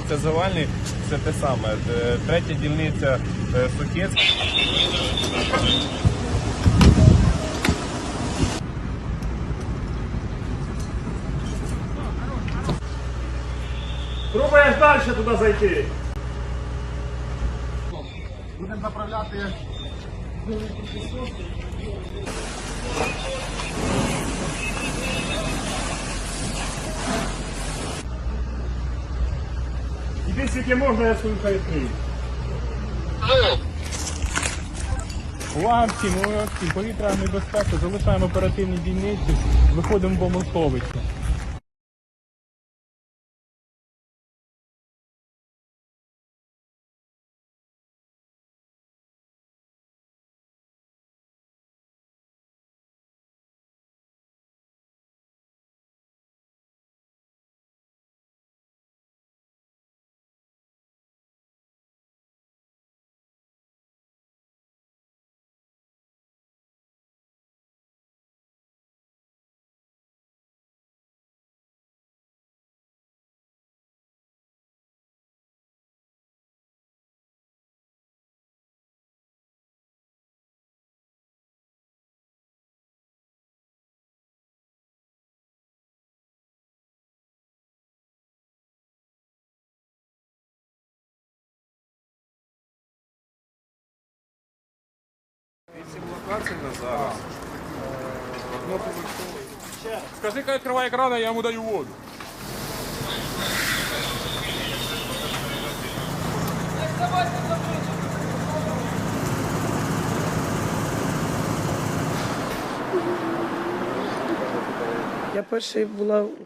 Це завальний, це те саме. Третя дільниця Сухецька. Пробуєш далі туди зайти. Будемо направляти. Іди скільки можна, я свою хай відкрию. Увага всім, повітряна небезпека, залишаємо оперативні дільниці, виходимо в бомбосховище. Зараз. Скажи, хай відкриває кран, я йому даю воду.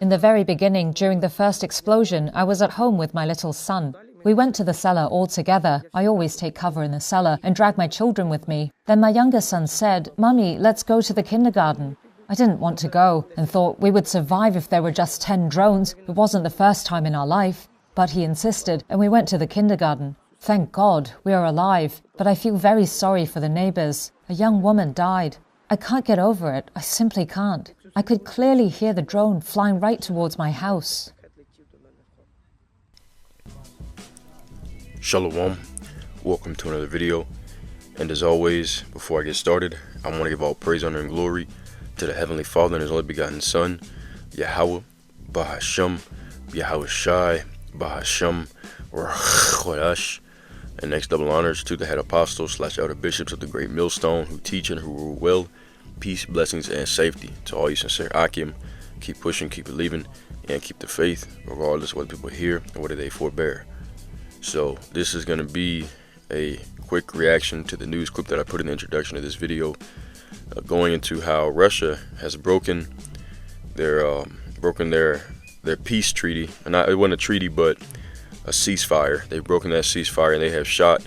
In the very beginning, during the first explosion, I was at home with my little son. We went to the cellar all together. I always take cover in the cellar and drag my children with me. Then my younger son said, "Mummy, let's go to the kindergarten." I didn't want to go and thought we would survive if there were just 10 drones. It wasn't the first time in our life. But he insisted and we went to the kindergarten. Thank God, we are alive. But I feel very sorry for the neighbors. A young woman died. I can't get over it. I simply can't. I could clearly hear the drone flying right towards my house. Shalom, welcome to another video, and as always, before I get started, I want to give all praise, honor, and glory to the Heavenly Father and His only begotten Son, Yahweh, Bahasham, Yahweh Shai, Bahasham, Rachodash, and next double honors to the head apostles / elder bishops of the great millstone who teach and who rule well, peace, blessings, and safety. To all you sincere Akim, keep pushing, keep believing, and keep the faith, regardless of what people hear or whether they forbear. So this is going to be a quick reaction to the news clip that I put in the introduction of this video, going into how Russia has broken their peace treaty. And it wasn't a treaty, but a ceasefire. They've broken that ceasefire and they have shot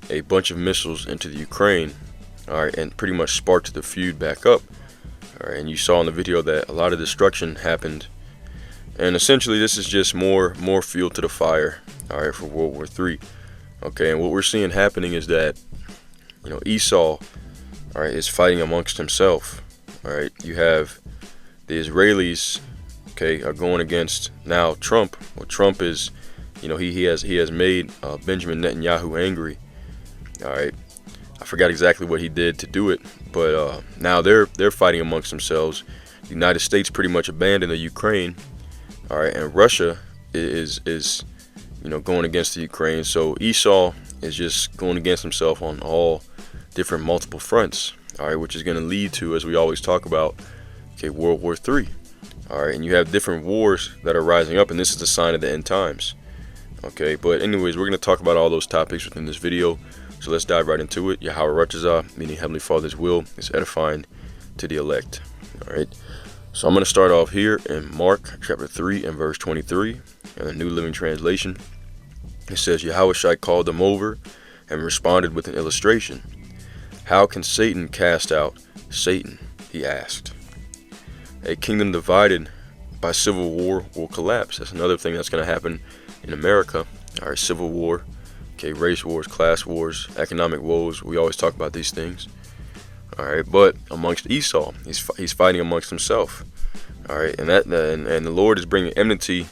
a bunch of missiles into the Ukraine, all right, and pretty much sparked the feud back up. All right, and you saw in the video that a lot of destruction happened. And essentially, this is just more fuel to the fire, all right, for World War III. Okay, and what we're seeing happening is that, Esau, all right, is fighting amongst himself. All right, you have the Israelis, okay, are going against now Trump. Well, Trump is, he has made Benjamin Netanyahu angry. All right, I forgot exactly what he did to do it, but now they're fighting amongst themselves. The United States pretty much abandoned the Ukraine. All right, and Russia is going against the Ukraine. So Esau is just going against himself on all different multiple fronts. All right, which is going to lead to, as we always talk about, okay, World War III. All right, and you have different wars that are rising up, and this is a sign of the end times. Okay, but anyways, we're going to talk about all those topics within this video. So let's dive right into it. Yahweh Rachazah, meaning Heavenly Father's will, is edifying to the elect. All right. So I'm going to start off here in Mark chapter 3 and verse 23 in the New Living Translation. It says, Yahweh Shai called them over and responded with an illustration. How can Satan cast out Satan? He asked. A kingdom divided by civil war will collapse. That's another thing that's going to happen in America. All right, civil war, okay, race wars, class wars, economic woes. We always talk about these things. All right, but amongst Esau, he's fighting amongst himself. All right, and the Lord is bringing enmity,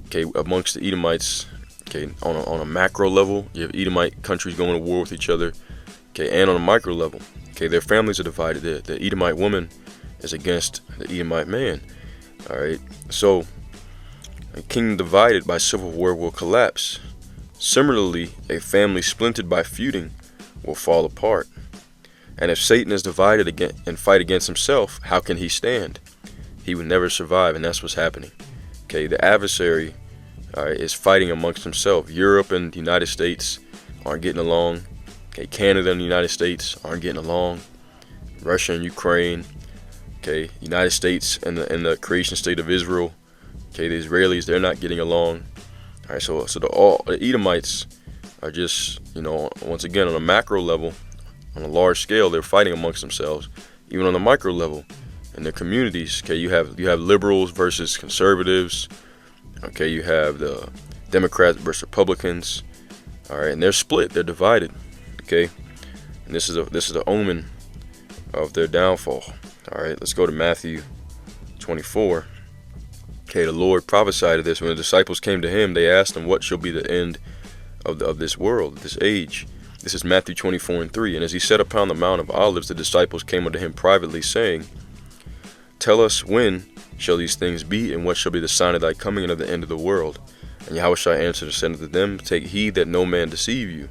okay, amongst the Edomites. Okay, on a macro level, you have Edomite countries going to war with each other. Okay, and on a micro level, okay, their families are divided. The Edomite woman is against the Edomite man. All right, so a kingdom divided by civil war will collapse. Similarly, a family splintered by feuding will fall apart. And if Satan is divided again and fight against himself, how can he stand? He would never survive, and that's what's happening. Okay, the adversary is fighting amongst himself. Europe and the United States aren't getting along. Okay, Canada and the United States aren't getting along. Russia and Ukraine. Okay, United States and the creation state of Israel. Okay, the Israelis, they're not getting along. All right, so the Edomites are just, once again, on a macro level, on a large scale, they're fighting amongst themselves. Even on the micro level, in their communities, okay, you have liberals versus conservatives. Okay, you have the Democrats versus Republicans. All right, and they're split, they're divided. Okay, and this is the omen of their downfall. All right, let's go to Matthew 24. Okay, the Lord prophesied of this. When the disciples came to him, they asked him, what shall be the end of this world, this age? This is Matthew 24:3. And as he sat upon the Mount of Olives, the disciples came unto him privately, saying, tell us, when shall these things be, and what shall be the sign of thy coming and of the end of the world? And Yahushua answered and said unto them, take heed that no man deceive you.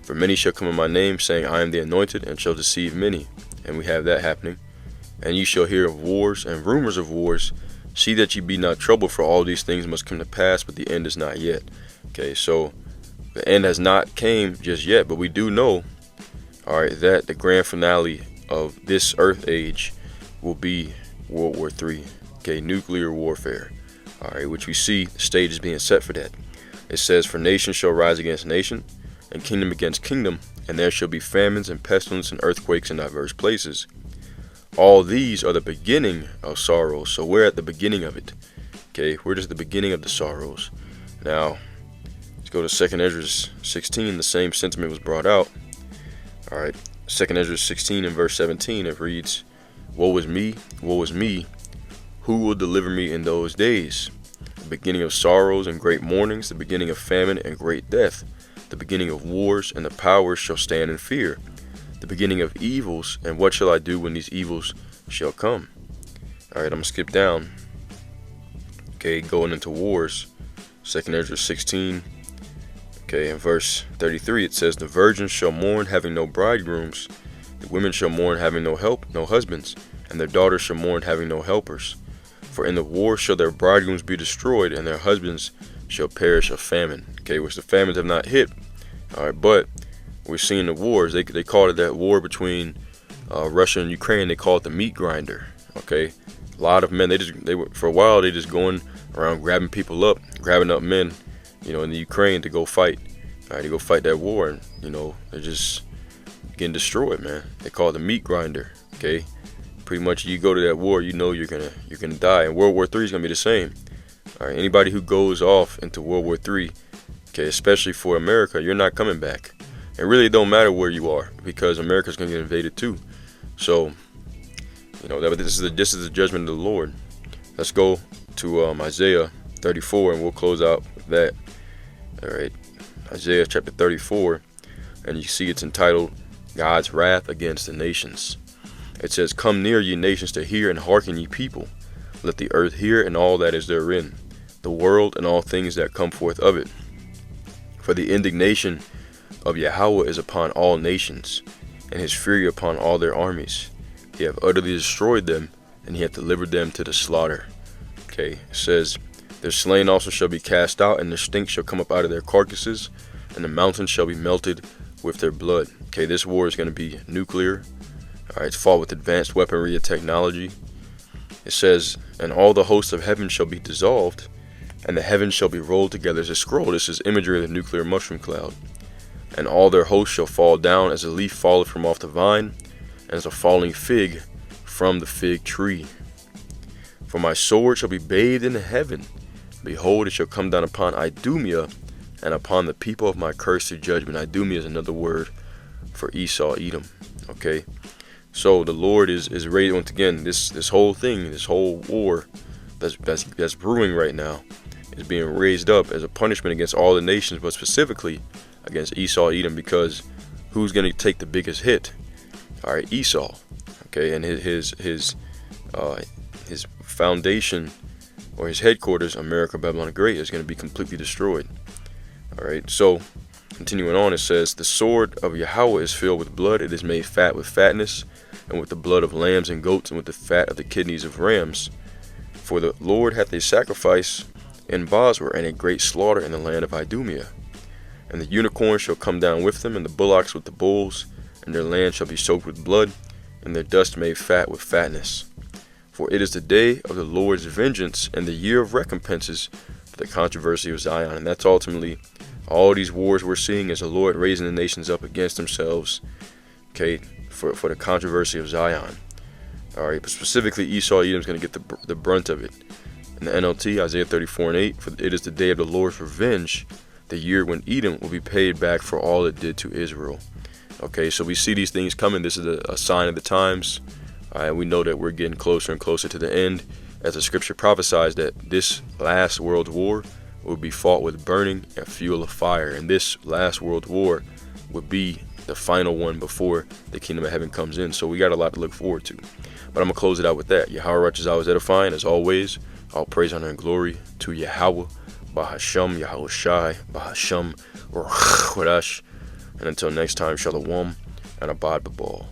For many shall come in my name, saying, I am the anointed, and shall deceive many. And we have that happening. And ye shall hear of wars and rumors of wars. See that ye be not troubled, for all these things must come to pass, but the end is not yet. Okay, so the end has not came just yet, but we do know, all right, that the grand finale of this earth age will be World War III. Okay, nuclear warfare. All right, which we see the stage is being set for that. It says, for nation shall rise against nation, and kingdom against kingdom, and there shall be famines and pestilence and earthquakes in diverse places. All these are the beginning of sorrows. So we're at the beginning of it. Okay, we're just the beginning of the sorrows. Now, let's go to 2nd Ezra 16. The same sentiment was brought out. All right, 2nd Ezra 16 and verse 17, it reads, woe is me, who will deliver me in those days? The beginning of sorrows and great mournings, the beginning of famine and great death, the beginning of wars, and the powers shall stand in fear. The beginning of evils, and what shall I do when these evils shall come? All right, I'm going to skip down. Okay, going into wars. 2nd Ezra 16. Okay, in verse 33, it says, the virgins shall mourn, having no bridegrooms. The women shall mourn, having no husbands. And their daughters shall mourn, having no helpers. For in the war shall their bridegrooms be destroyed, and their husbands shall perish of famine. Okay, which the famines have not hit. All right, but we're seeing the wars. They called it that war between Russia and Ukraine. They call it the meat grinder. Okay, a lot of men. They were for a while. They just going around grabbing up men, in the Ukraine to go fight. All right, to go fight that war, and they're just getting destroyed, man. They call it the meat grinder. Okay, pretty much you go to that war, you're gonna die. And World War III is gonna be the same. All right, anybody who goes off into World War III, okay, especially for America, you're not coming back. It really don't matter where you are, because America's going to get invaded too. So, this is the judgment of the Lord. Let's go to Isaiah 34, and we'll close out with that. All right, Isaiah chapter 34, and you see it's entitled God's Wrath Against the Nations. It says, come near, ye nations, to hear, and hearken, ye people. Let the earth hear, and all that is therein, the world, and all things that come forth of it. For the indignation of Yahweh is upon all nations, and his fury upon all their armies. He hath utterly destroyed them, and he hath delivered them to the slaughter. Okay, it says, their slain also shall be cast out, and their stink shall come up out of their carcasses, and the mountains shall be melted with their blood. Okay, this war is going to be nuclear. All right, it's fought with advanced weaponry and technology. It says, and all the hosts of heaven shall be dissolved, and the heavens shall be rolled together as a scroll. This is imagery of the nuclear mushroom cloud. And all their hosts shall fall down as a leaf falleth from off the vine, and as a falling fig from the fig tree. For my sword shall be bathed in heaven. Behold, it shall come down upon Idumea and upon the people of my curse to judgment. Idumea is another word for Esau, Edom. Okay, so the Lord is ready. Once again, this whole thing, this whole war that's brewing right now, is being raised up as a punishment against all the nations, but specifically against Esau, Edom, because who's going to take the biggest hit? All right, Esau. Okay, and his foundation, or his headquarters, America, Babylon the Great, is going to be completely destroyed. All right, so continuing on, it says, the sword of Yahweh is filled with blood. It is made fat with fatness, and with the blood of lambs and goats, and with the fat of the kidneys of rams. For the Lord hath a sacrifice in Bosworth, and a great slaughter in the land of Idumea. And the unicorn shall come down with them, and the bullocks with the bulls, and their land shall be soaked with blood, and their dust made fat with fatness. For it is the day of the Lord's vengeance, and the year of recompenses for the controversy of Zion. And that's ultimately all these wars we're seeing, is the Lord raising the nations up against themselves, okay, for the controversy of Zion. All right, but specifically Esau, Edom's going to get the brunt of it. In the NLT, Isaiah 34:8, for it is the day of the Lord's revenge, the year when Edom will be paid back for all it did to Israel. Okay, so we see these things coming. This is a sign of the times. We know that we're getting closer and closer to the end, as the scripture prophesies that this last world war will be fought with burning and fuel of fire. And this last world war would be the final one before the kingdom of heaven comes in. So we got a lot to look forward to. But I'm going to close it out with that. Yahweh righteous, always edifying. As always, all praise, honor, and glory to Yahweh, Bahasham, Yahweh Shai, Bahasham, Ruach Kodesh. And until next time, Shalom, and Abad Babal.